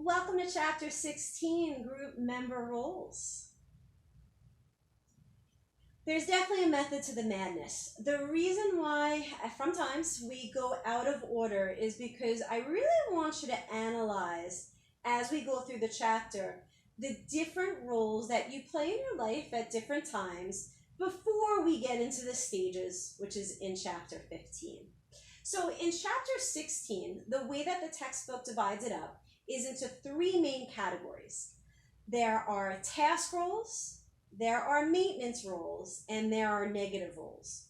Welcome to Chapter 16, Group Member Roles. There's definitely a method to the madness. The reason why sometimes we go out of order is because I really want you to analyze, as we go through the chapter, the different roles that you play in your life at different times before we get into the stages, which is in Chapter 15. So in Chapter 16, the way that the textbook divides it up is into three main categories. There are task roles, there are maintenance roles, and there are negative roles.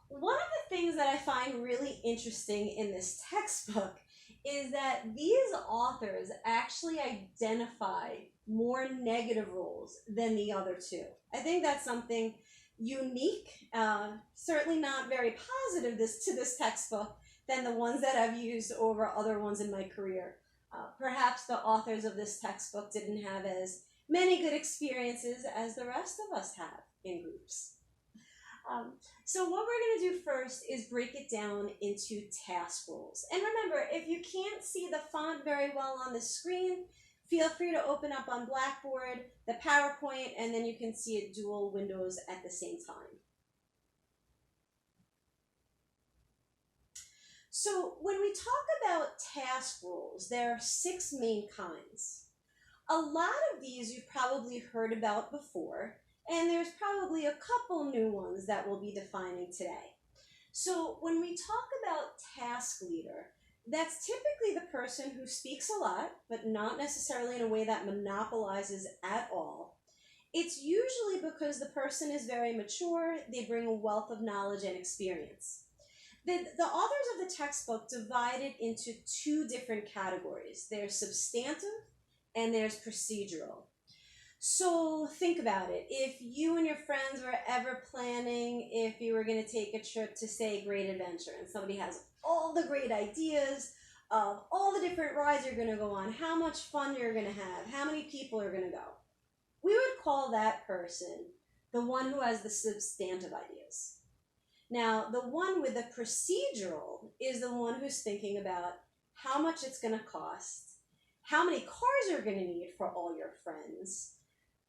One of the things that I find really interesting in this textbook is that these authors actually identify more negative roles than the other two. I think that's something unique, certainly not very positive to this textbook than the ones that I've used over other ones in my career. Perhaps the authors of this textbook didn't have as many good experiences as the rest of us have in groups. So what we're going to do first is break it down into task roles. And remember, if you can't see the font very well on the screen, feel free to open up on Blackboard, the PowerPoint, and then you can see it dual windows at the same time. So when we talk about task roles, there are 6 main kinds. A lot of these you've probably heard about before, and there's probably a couple new ones that we'll be defining today. So when we talk about task leader, that's typically the person who speaks a lot, but not necessarily in a way that monopolizes at all. It's usually because the person is very mature, they bring a wealth of knowledge and experience. The authors of the textbook divide it into 2 different categories. There's substantive and there's procedural. So think about it. If you and your friends were ever planning if you were going to take a trip to, say, Great Adventure, and somebody has all the great ideas of all the different rides you're going to go on, how much fun you're going to have, how many people are going to go, we would call that person the one who has the substantive ideas. Now, the one with the procedural is the one who's thinking about how much it's going to cost, how many cars you're going to need for all your friends.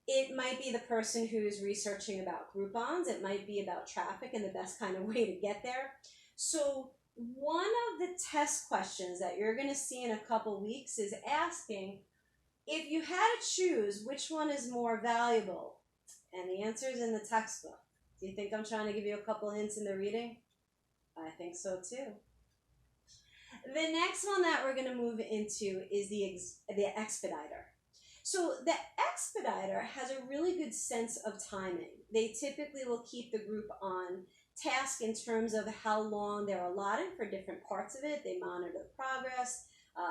It might be the person who's researching about Groupons. It might be about traffic and the best kind of way to get there. So one of the test questions that you're going to see in a couple weeks is asking, if you had to choose, which one is more valuable? And the answer is in the textbook. Do you think I'm trying to give you a couple hints in the reading? I think so too. The next one that we're going to move into is the expediter. So the expediter has a really good sense of timing. They typically will keep the group on task in terms of how long they're allotted for different parts of it. They monitor progress.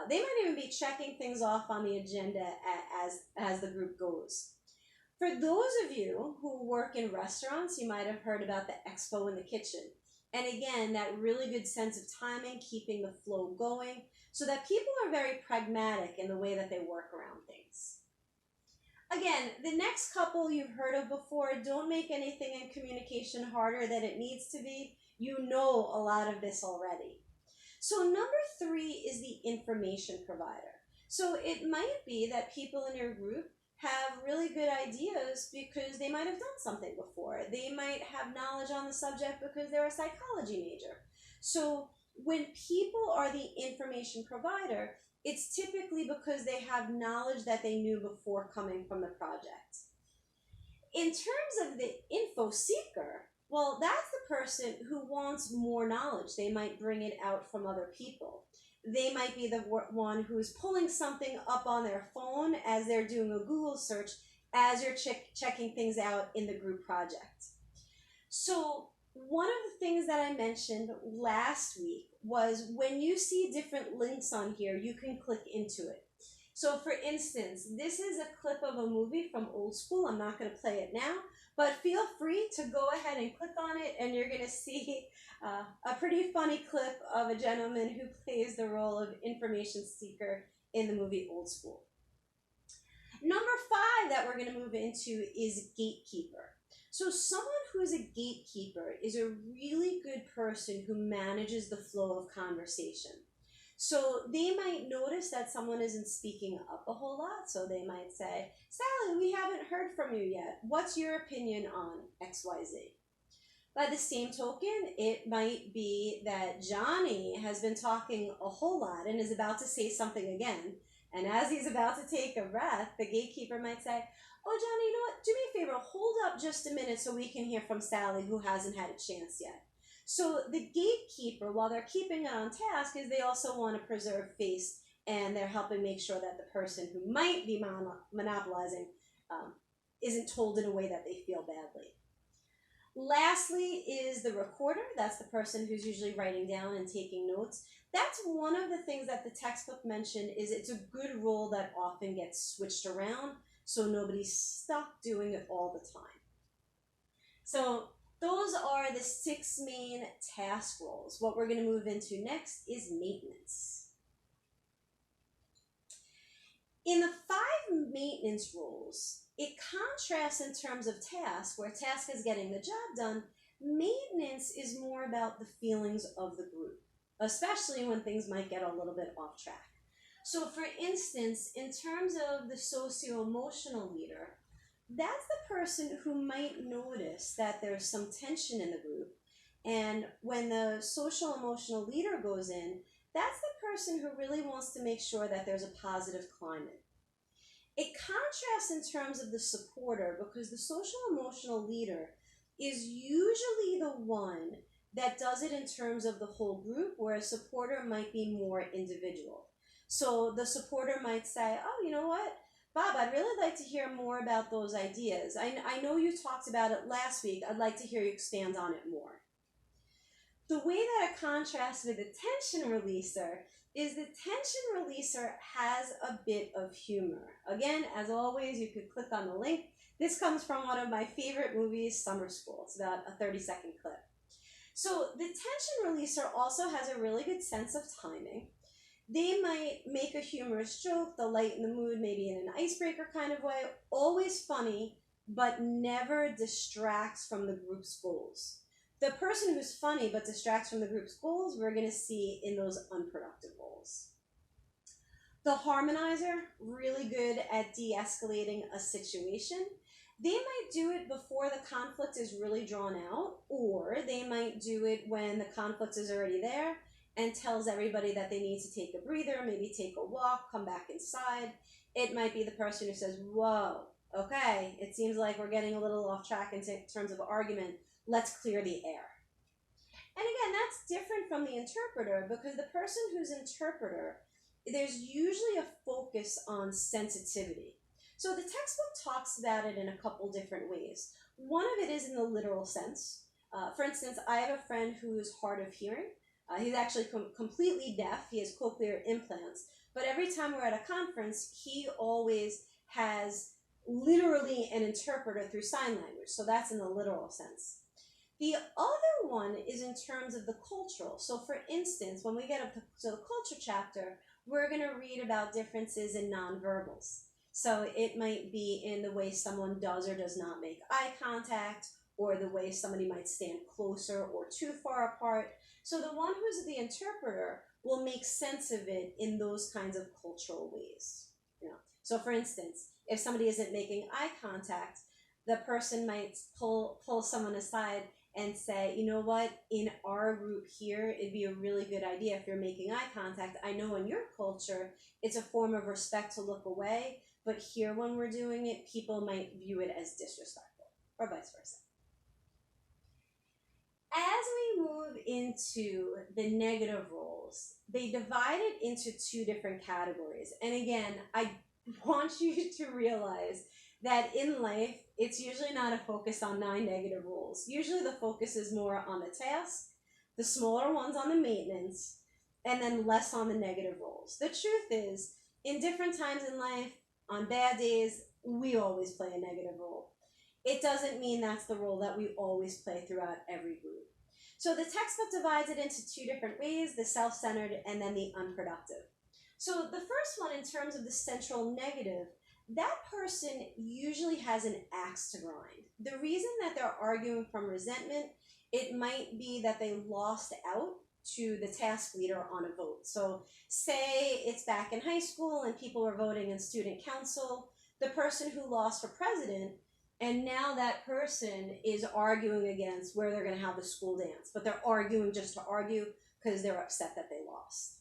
They might even be checking things off on the agenda as the group goes. For those of you who work in restaurants, you might have heard about the expo in the kitchen. And again, that really good sense of timing, keeping the flow going, so that people are very pragmatic in the way that they work around things. Again, the next couple you've heard of before, don't make anything in communication harder than it needs to be. You know a lot of this already. So number 3 is the information provider. So it might be that people in your group have really good ideas because they might have done something before. They might have knowledge on the subject because they're a psychology major. So when people are the information provider, it's typically because they have knowledge that they knew before coming from the project. In terms of the info seeker, well, that's the person who wants more knowledge. They might bring it out from other people. They might be the one who's pulling something up on their phone as they're doing a Google search as you're checking things out in the group project. So one of the things that I mentioned last week was when you see different links on here, you can click into it. So for instance, this is a clip of a movie from Old School. I'm not going to play it now, but feel free to go ahead and click on it, and you're going to see a pretty funny clip of a gentleman who plays the role of information seeker in the movie Old School. Number 5 that we're going to move into is gatekeeper. So someone who's a gatekeeper is a really good person who manages the flow of conversation. So they might notice that someone isn't speaking up a whole lot. So they might say, Sally, we haven't heard from you yet. What's your opinion on XYZ? By the same token, it might be that Johnny has been talking a whole lot and is about to say something again. And as he's about to take a breath, the gatekeeper might say, oh, Johnny, you know what? Do me a favor, hold up just a minute so we can hear from Sally, who hasn't had a chance yet. So the gatekeeper, while they're keeping it on task, is they also want to preserve face, and they're helping make sure that the person who might be monopolizing isn't told in a way that they feel badly. Lastly is the recorder. That's the person who's usually writing down and taking notes. That's one of the things that the textbook mentioned, is it's a good role that often gets switched around so nobody's stuck doing it all the time. So those are the 6 main task roles. What we're going to move into next is maintenance. In the 5 maintenance roles, it contrasts in terms of task, where task is getting the job done. Maintenance is more about the feelings of the group, especially when things might get a little bit off track. So for instance, in terms of the socio-emotional leader, that's the person who might notice that there's some tension in the group. And when the social emotional leader goes in, that's the person who really wants to make sure that there's a positive climate. It contrasts in terms of the supporter, because the social emotional leader is usually the one that does it in terms of the whole group, where a supporter might be more individual. So the supporter might say, oh, you know what, Bob, I'd really like to hear more about those ideas. I know you talked about it last week. I'd like to hear you expand on it more. The way that it contrasts with the tension releaser is the tension releaser has a bit of humor. Again, as always, you could click on the link. This comes from one of my favorite movies, Summer School. It's about a 30-second clip. So the tension releaser also has a really good sense of timing. They might make a humorous joke, they'll lighten the mood, maybe in an icebreaker kind of way. Always funny, but never distracts from the group's goals. The person who's funny but distracts from the group's goals, we're going to see in those unproductive roles. The harmonizer, really good at de-escalating a situation. They might do it before the conflict is really drawn out, or they might do it when the conflict is already there and tells everybody that they need to take a breather, maybe take a walk, come back inside. It might be the person who says, whoa, okay, it seems like we're getting a little off track in terms of argument. Let's clear the air. And again, that's different from the interpreter, because the person who's interpreter, there's usually a focus on sensitivity. So the textbook talks about it in a couple different ways. One of it is in the literal sense. For instance, I have a friend who's hard of hearing. He's actually completely deaf. He has cochlear implants. But every time we're at a conference, he always has literally an interpreter through sign language. So that's in the literal sense. The other one is in terms of the cultural. So for instance, when we get up to the culture chapter, we're going to read about differences in nonverbals. So it might be in the way someone does or does not make eye contact, or the way somebody might stand closer or too far apart. So the one who's the interpreter will make sense of it in those kinds of cultural ways. So for instance, if somebody isn't making eye contact, the person might pull someone aside and say, you know what, in our group here, it'd be a really good idea if you're making eye contact. I know in your culture, it's a form of respect to look away, but here when we're doing it, people might view it as disrespectful, or vice versa. As we move into the negative roles, they divide it into 2 different categories. And again, I want you to realize that in life, it's usually not a focus on 9 negative roles. Usually the focus is more on the task, the smaller ones on the maintenance, and then less on the negative roles. The truth is, in different times in life, on bad days, we always play a negative role. It doesn't mean that's the role that we always play throughout every group. So the textbook divides it into 2 different ways, the self-centered and then the unproductive. So the first one, in terms of the central negative, that person usually has an axe to grind. The reason that they're arguing from resentment, it might be that they lost out to the task leader on a vote. So say it's back in high school and people are voting in student council, the person who lost for president, and now that person is arguing against where they're going to have the school dance, but they're arguing just to argue because they're upset that they lost.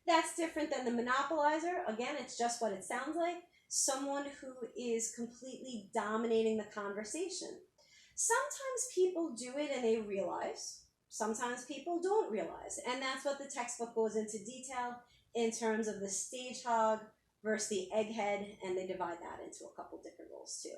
That's different than the monopolizer. Again, it's just what it sounds like. Someone who is completely dominating the conversation. Sometimes people do it and they realize. Sometimes people don't realize. And that's what the textbook goes into detail in terms of the stage hog versus the egghead, and they divide that into a couple different roles too.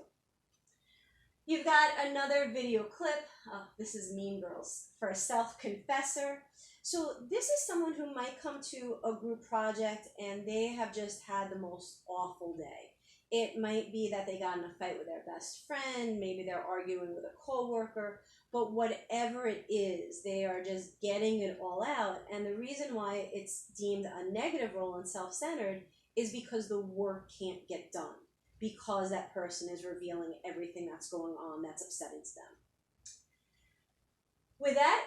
You've got another video clip. Oh, this is Mean Girls for a self-confessor. So this is someone who might come to a group project and they have just had the most awful day. It might be that they got in a fight with their best friend, maybe they're arguing with a coworker, but whatever it is, they are just getting it all out. And the reason why it's deemed a negative role and self-centered is because the work can't get done, because that person is revealing everything that's going on that's upsetting to them. With that,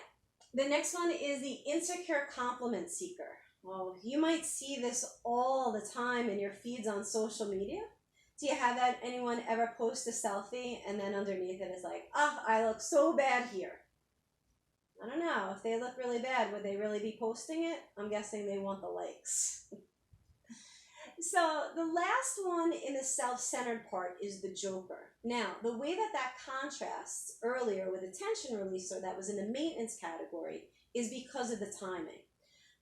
the next one is the insecure compliment seeker. Well, you might see this all the time in your feeds on social media. Do you have that? Anyone ever post a selfie and then underneath it is like, oh, I look so bad here? I don't know. If they look really bad, would they really be posting it? I'm guessing they want the likes. So the last one in the self-centered part is the joker. Now, the way that that contrasts earlier with attention releaser that was in the maintenance category is because of the timing.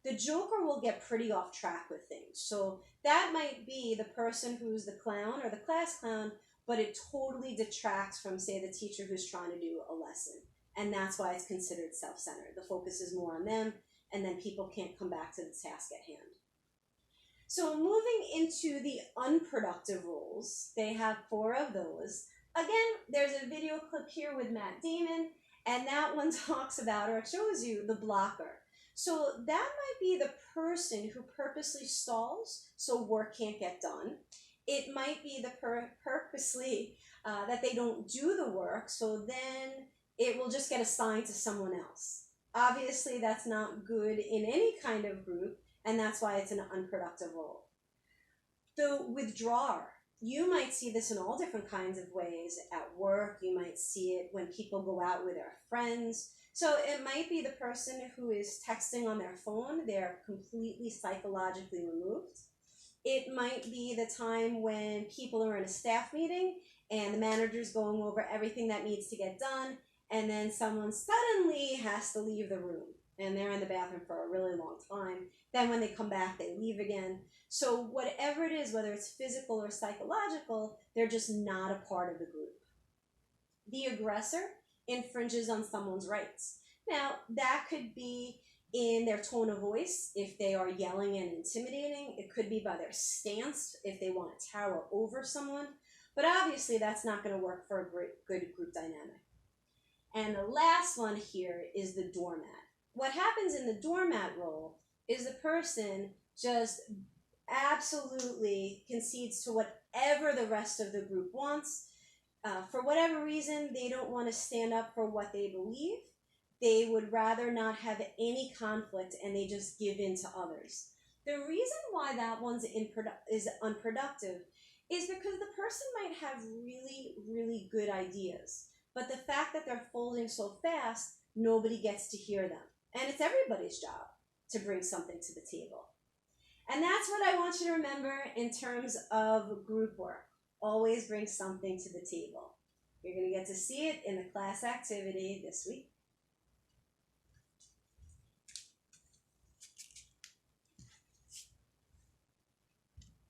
The joker will get pretty off track with things. So that might be the person who's the clown or the class clown, but it totally detracts from, say, the teacher who's trying to do a lesson. And that's why it's considered self-centered. The focus is more on them, and then people can't come back to the task at hand. So moving into the unproductive roles, they have 4 of those. Again, there's a video clip here with Matt Damon, and that one talks about, or it shows you, the blocker. So that might be the person who purposely stalls so work can't get done. It might be the purposely that they don't do the work, so then it will just get assigned to someone else. Obviously, that's not good in any kind of group, and that's why it's an unproductive role. The withdrawer. You might see this in all different kinds of ways at work. You might see it when people go out with their friends. So it might be the person who is texting on their phone. They're completely psychologically removed. It might be the time when people are in a staff meeting and the manager's going over everything that needs to get done, and then someone suddenly has to leave the room and they're in the bathroom for a really long time. Then when they come back, they leave again. So whatever it is, whether it's physical or psychological, they're just not a part of the group. The aggressor infringes on someone's rights. Now, that could be in their tone of voice, if they are yelling and intimidating. It could be by their stance, if they want to tower over someone. But obviously, that's not going to work for a good group dynamic. And the last one here is the doormat. What happens in the doormat role is the person just absolutely concedes to whatever the rest of the group wants. For whatever reason, they don't want to stand up for what they believe. They would rather not have any conflict, and they just give in to others. The reason why that one's is unproductive is because the person might have really, really good ideas, but the fact that they're folding so fast, nobody gets to hear them. And it's everybody's job to bring something to the table. And that's what I want you to remember in terms of group work. Always bring something to the table. You're going to get to see it in the class activity this week.